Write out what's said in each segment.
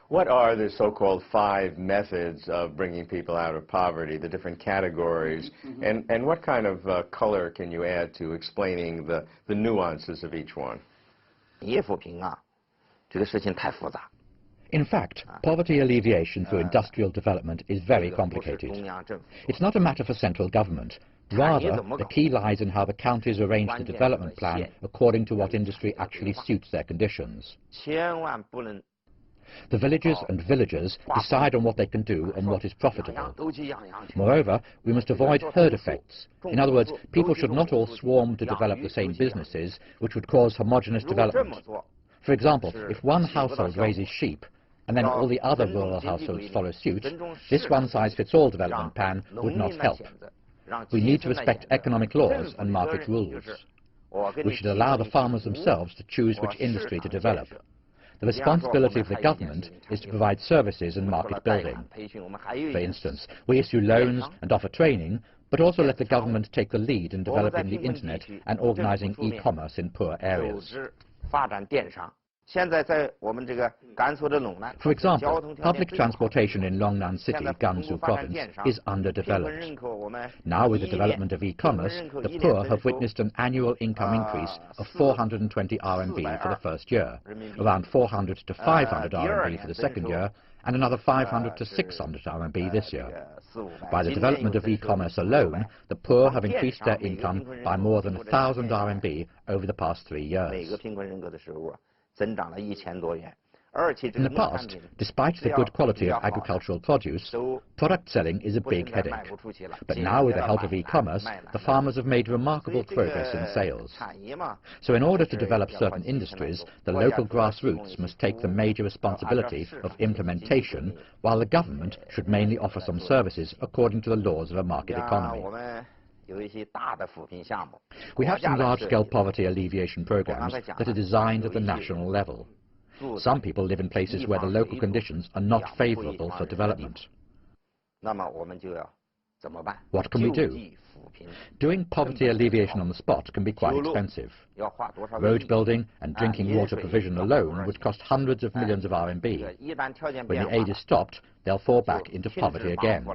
What are the so-called 5 methods of bringing people out of poverty, the different categories, and what kind of color can you add to explaining the nuances of each one? In fact, poverty alleviation through industrial development is very complicated. It's not a matter for central government. Rather, the key lies in how the counties arrange the development plan according to what industry actually suits their conditions. The villages and villagers decide on what they can do and what is profitable. Moreover, we must avoid herd effects. In other words, people should not all swarm to develop the same businesses, which would cause homogeneous development. For example, if one household raises sheep, and then all the other rural households follow suit, this one-size-fits-all development plan would not help. We need to respect economic laws and market rules. We should allow the farmers themselves to choose which industry to develop. The responsibility of the government is to provide services and market building. For instance, we issue loans and offer training, but also let the government take the lead in developing the internet and organizing e-commerce in poor areas. For example, public transportation in Longnan City, Gansu Province, is underdeveloped. Now, with the development of e-commerce, the poor have witnessed an annual income increase of 420 RMB for the first year, around 400 to 500 RMB for the second year, and another 500 to 600 RMB this year. By the development of e-commerce alone, the poor have increased their income by more than 1,000 RMB over the past 3 years. In the past, despite the good quality of agricultural produce, product selling is a big headache. But now, with the help of e-commerce, the farmers have made remarkable progress in sales. So in order to develop certain industries, the local grassroots must take the major responsibility of implementation, while the government should mainly offer some services according to the laws of a market economy. We have some large-scale poverty alleviation programs that are designed at the national level. Some people live in places where the local conditions are not favorable for development. What can we do? Doing poverty alleviation on the spot can be quite expensive. Road building and drinking water provision alone would cost hundreds of millions of RMB. When the aid is stopped, they'll fall back into poverty again.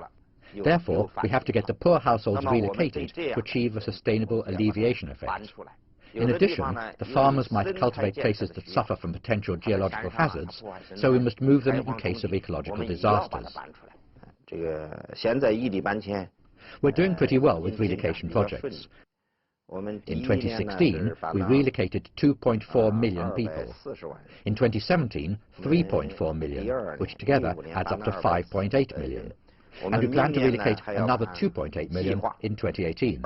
Therefore, we have to get the poor households relocated to achieve a sustainable alleviation effect. In addition, the farmers might cultivate places that suffer from potential geological hazards, so we must move them in case of ecological disasters. We're doing pretty well with relocation projects. In 2016, we relocated 2.4 million people. In 2017, 3.4 million, which together adds up to 5.8 million. And we plan to relocate another 2.8 million in 2018.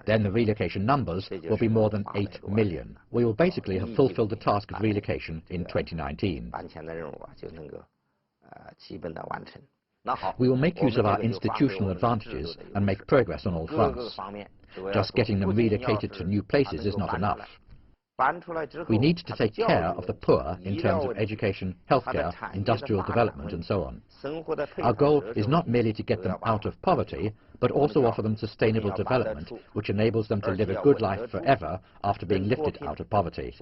Then the relocation numbers will be more than 8 million. We will basically have fulfilled the task of relocation in 2019. We will make use of our institutional advantages and make progress on all fronts. Just getting them relocated to new places is not enough. We need to take care of the poor in terms of education, healthcare, industrial development, and so on. Our goal is not merely to get them out of poverty, but also offer them sustainable development, which enables them to live a good life forever after being lifted out of poverty.